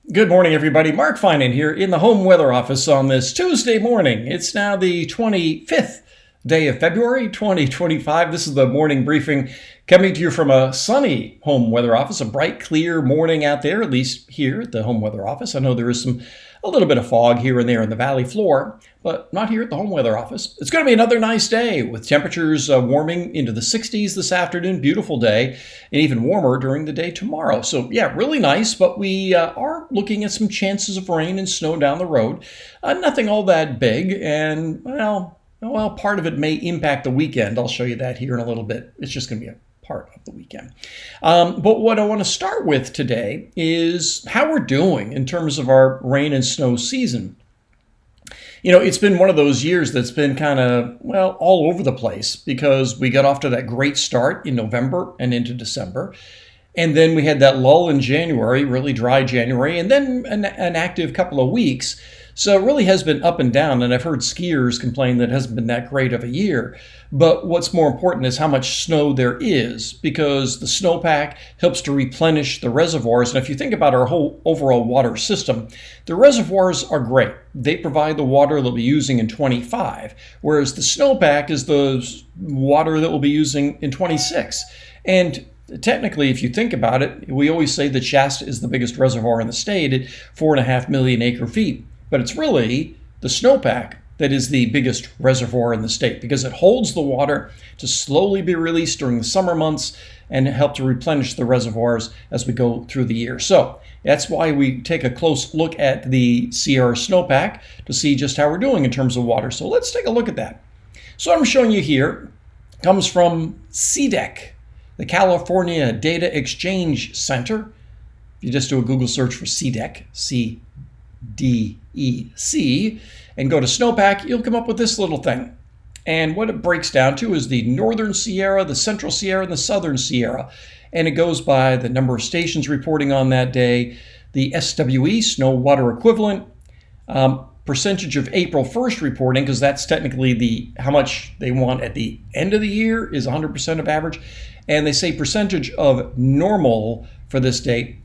Good morning, everybody. Mark Finan here in the home weather office on this Tuesday morning. It's now the 25th day of February, 2025. This is the morning briefing coming to you from a sunny home weather office, a bright, clear morning out there, at least here at the home weather office. I know there is a little bit of fog here and there in the valley floor, but not here at the home weather office. It's going to be another nice day with temperatures warming into the 60s this afternoon. Beautiful day, and even warmer during the day tomorrow. So yeah, really nice, but we are looking at some chances of rain and snow down the road. Nothing all that big, and well, part of it may impact the weekend. I'll show you that here in a little bit. It's just going to be a part of the weekend. But what I want to start with today is how we're doing in terms of our rain and snow season. You know, it's been one of those years that's been kind of, well, all over the place because we got off to that great start in November and into December. And then we had that lull in January, really dry January, and then an active couple of weeks. So it really has been up and down, and I've heard skiers complain that it hasn't been that great of a year. But what's more important is how much snow there is, because the snowpack helps to replenish the reservoirs. And if you think about our whole overall water system, the reservoirs are great. They provide the water they'll be using in 25, whereas the snowpack is the water that we'll be using in 26. And technically, if you think about it, we always say that Shasta is the biggest reservoir in the state at 4.5 million acre feet. But it's really the snowpack that is the biggest reservoir in the state because it holds the water to slowly be released during the summer months and help to replenish the reservoirs as we go through the year. So that's why we take a close look at the Sierra snowpack to see just how we're doing in terms of water. So let's take a look at that. So what I'm showing you here comes from CDEC, the California Data Exchange Center. If you just do a Google search for CDEC, CDEC, and go to snowpack, you'll come up with this little thing. And what it breaks down to is the Northern Sierra, the Central Sierra, and the Southern Sierra. And it goes by the number of stations reporting on that day, the SWE, snow water equivalent, percentage of April 1st reporting, because that's technically how much they want at the end of the year is 100% of average. And they say percentage of normal for this date.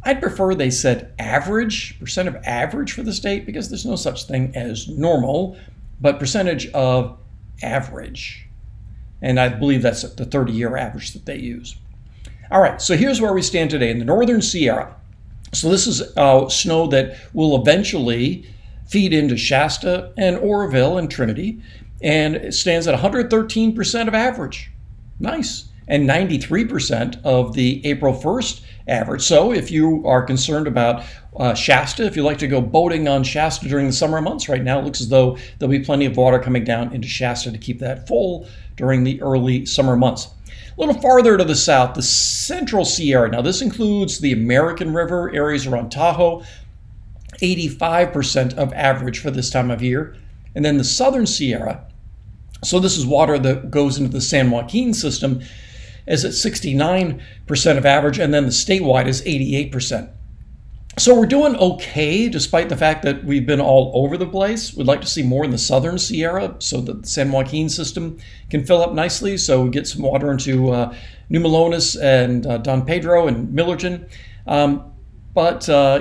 I'd prefer they said average, percent of average for the state, because there's no such thing as normal, but percentage of average. And I believe that's the 30-year average that they use. All right, so here's where we stand today in the Northern Sierra. So this is snow that will eventually feed into Shasta and Oroville and Trinity, and it stands at 113% of average. Nice. And 93% of the April 1st average. So if you are concerned about Shasta, if you like to go boating on Shasta during the summer months, right now it looks as though there'll be plenty of water coming down into Shasta to keep that full during the early summer months. A little farther to the south, the Central Sierra. Now this includes the American River, areas around Tahoe, 85% of average for this time of year. And then the Southern Sierra, so this is water that goes into the San Joaquin system, is at 69% of average, and then the statewide is 88%. So we're doing okay, despite the fact that we've been all over the place. We'd like to see more in the Southern Sierra so that the San Joaquin system can fill up nicely, so we get some water into New Melones and Don Pedro and Millerton.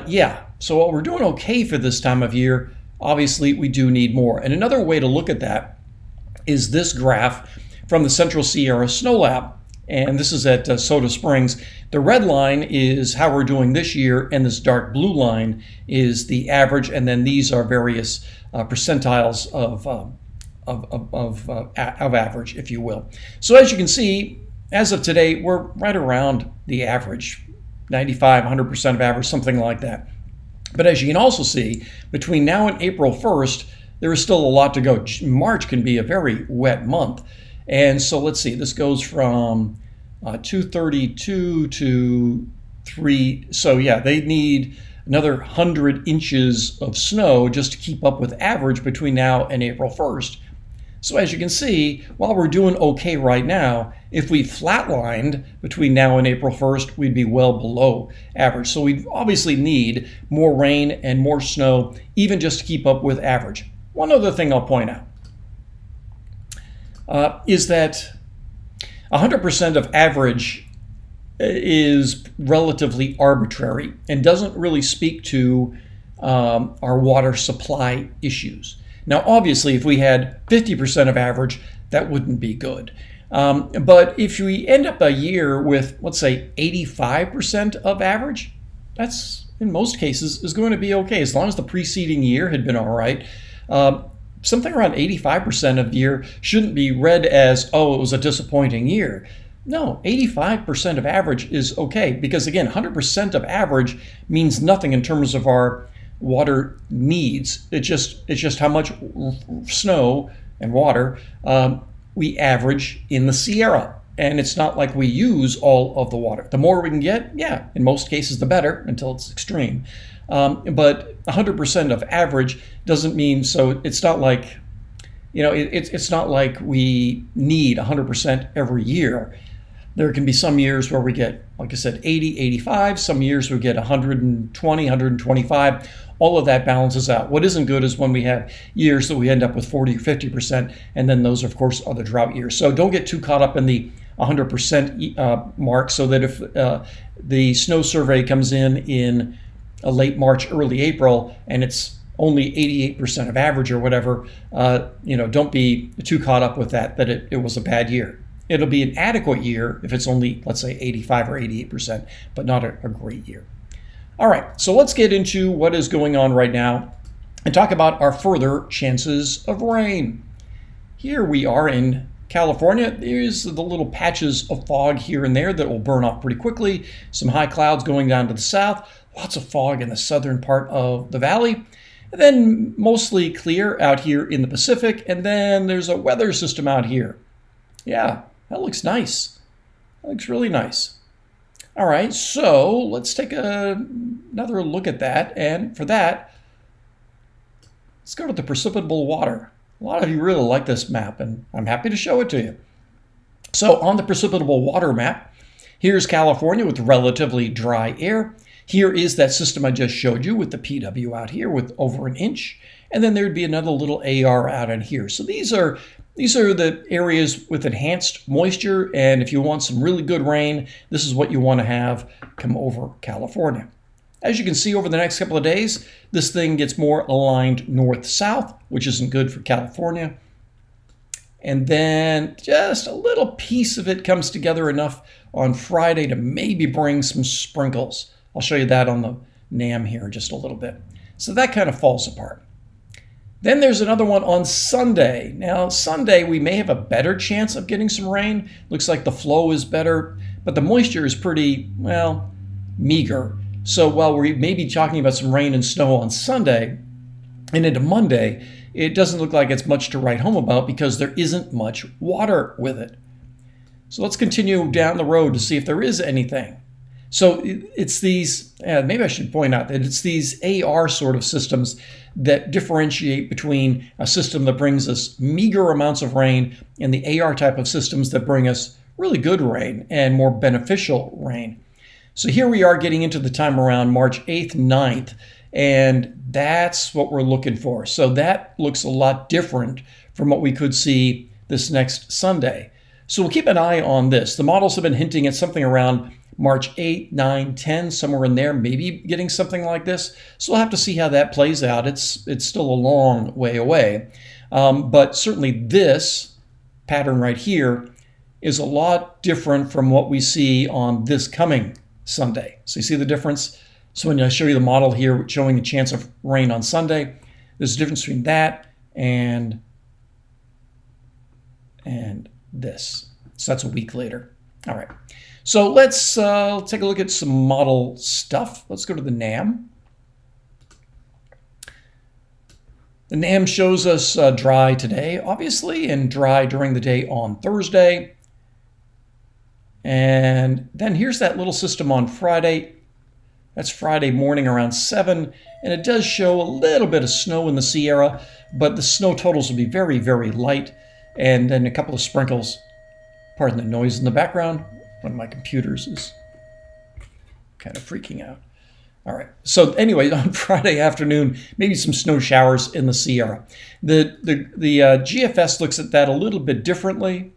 Yeah, so while we're doing okay for this time of year, obviously we do need more. And another way to look at that is this graph from the Central Sierra Snow Lab. And this is at Soda Springs. The red line is how we're doing this year, and this dark blue line is the average, and then these are various percentiles of average, if you will. So as you can see, as of today, we're right around the average, 95, 100% of average, something like that. But as you can also see, between now and April 1st, there is still a lot to go. March can be a very wet month. And so let's see, this goes from 232 to 3. So yeah, they need another 100 inches of snow just to keep up with average between now and April 1st. So as you can see, while we're doing okay right now, if we flatlined between now and April 1st, we'd be well below average. So we obviously need more rain and more snow, even just to keep up with average. One other thing I'll point out is that 100% of average is relatively arbitrary and doesn't really speak to our water supply issues. Now, obviously, if we had 50% of average, that wouldn't be good. But if we end up a year with, let's say, 85% of average, that's, in most cases, is going to be okay. As long as the preceding year had been all right, something around 85% of the year shouldn't be read as, oh, it was a disappointing year. No, 85% of average is okay, because again, 100% of average means nothing in terms of our water needs. It's just how much snow and water we average in the Sierra. And it's not like we use all of the water. The more we can get, yeah, in most cases the better, until it's extreme. But 100% of average doesn't mean, so it's not like, it's not like we need 100% every year. There can be some years where we get, like I said, 80, 85. Some years we get 120, 125. All of that balances out. What isn't good is when we have years that we end up with 40 or 50%, and then those, of course, are the drought years. So don't get too caught up in the 100% mark, so that if the snow survey comes in late March, early April, and it's only 88% of average or whatever, don't be too caught up with that it was a bad year. It'll be an adequate year if it's only, let's say, 85 or 88%, but not a great year. All right, so let's get into what is going on right now and talk about our further chances of rain. Here we are in California. There's the little patches of fog here and there that will burn off pretty quickly. Some high clouds going down to the south. Lots of fog in the southern part of the valley. And then mostly clear out here in the Pacific. And then there's a weather system out here. Yeah, that looks nice. That looks really nice. All right, so let's take another look at that. And for that, let's go to the precipitable water. A lot of you really like this map, and I'm happy to show it to you. So on the precipitable water map, here's California with relatively dry air. Here is that system I just showed you with the PW out here with over an inch. And then there'd be another little AR out in here. So these are the areas with enhanced moisture. And if you want some really good rain, this is what you want to have come over California. As you can see over the next couple of days, this thing gets more aligned north-south, which isn't good for California. And then just a little piece of it comes together enough on Friday to maybe bring some sprinkles. I'll show you that on the NAM here in just a little bit. So that kind of falls apart. Then there's another one on Sunday. Now, Sunday, we may have a better chance of getting some rain. Looks like the flow is better, but the moisture is pretty, well, meager. So while we may be talking about some rain and snow on Sunday and into Monday, it doesn't look like it's much to write home about because there isn't much water with it. So let's continue down the road to see if there is anything. So it's these, maybe I should point out that it's these AR sort of systems that differentiate between a system that brings us meager amounts of rain and the AR type of systems that bring us really good rain and more beneficial rain. So here we are getting into the time around March 8th, 9th, and that's what we're looking for. So that looks a lot different from what we could see this next Sunday. So we'll keep an eye on this. The models have been hinting at something around March 8, 9, 10, somewhere in there, maybe getting something like this. So we'll have to see how that plays out. It's still a long way away. But certainly this pattern right here is a lot different from what we see on this coming Sunday. So you see the difference? So when I show you the model here showing the chance of rain on Sunday, there's a difference between that and this. So that's a week later. All right. So let's take a look at some model stuff. Let's go to the NAM. The NAM shows us dry today, obviously, and dry during the day on Thursday. And then here's that little system on Friday. That's Friday morning around 7. And it does show a little bit of snow in the Sierra, but the snow totals will be very, very light. And then a couple of sprinkles. Pardon the noise in the background. One of my computers is kind of freaking out. All right. So anyway, on Friday afternoon, maybe some snow showers in the Sierra. The GFS looks at that a little bit differently.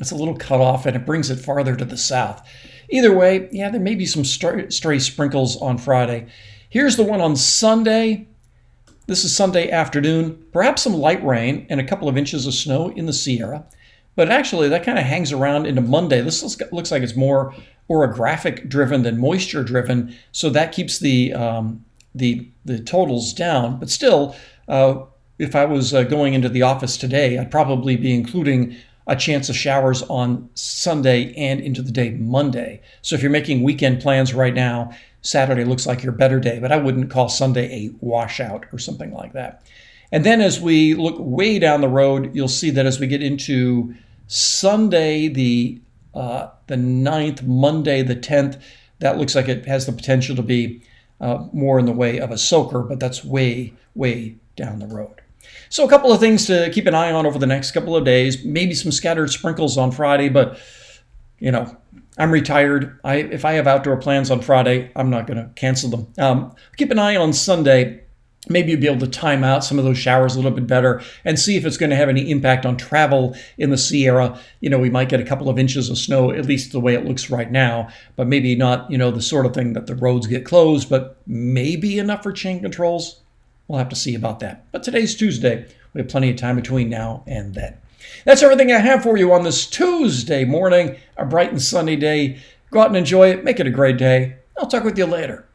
It's a little cut off and it brings it farther to the south. Either way, yeah, there may be some stray sprinkles on Friday. Here's the one on Sunday. This is Sunday afternoon. Perhaps some light rain and a couple of inches of snow in the Sierra. But actually, that kind of hangs around into Monday. This looks like it's more orographic driven than moisture driven, so that keeps the totals down. But still, if I was going into the office today, I'd probably be including a chance of showers on Sunday and into the day Monday. So if you're making weekend plans right now, Saturday looks like your better day, but I wouldn't call Sunday a washout or something like that. And then as we look way down the road, you'll see that as we get into Sunday, the 9th, Monday, the 10th, that looks like it has the potential to be more in the way of a soaker, but that's way, way down the road. So a couple of things to keep an eye on over the next couple of days, maybe some scattered sprinkles on Friday, but I'm retired. If I have outdoor plans on Friday, I'm not going to cancel them. Keep an eye on Sunday. Maybe you'll be able to time out some of those showers a little bit better and see if it's going to have any impact on travel in the Sierra. We might get a couple of inches of snow, at least the way it looks right now, but maybe not, the sort of thing that the roads get closed, but maybe enough for chain controls. We'll have to see about that. But today's Tuesday. We have plenty of time between now and then. That's everything I have for you on this Tuesday morning, a bright and sunny day. Go out and enjoy it. Make it a great day. I'll talk with you later.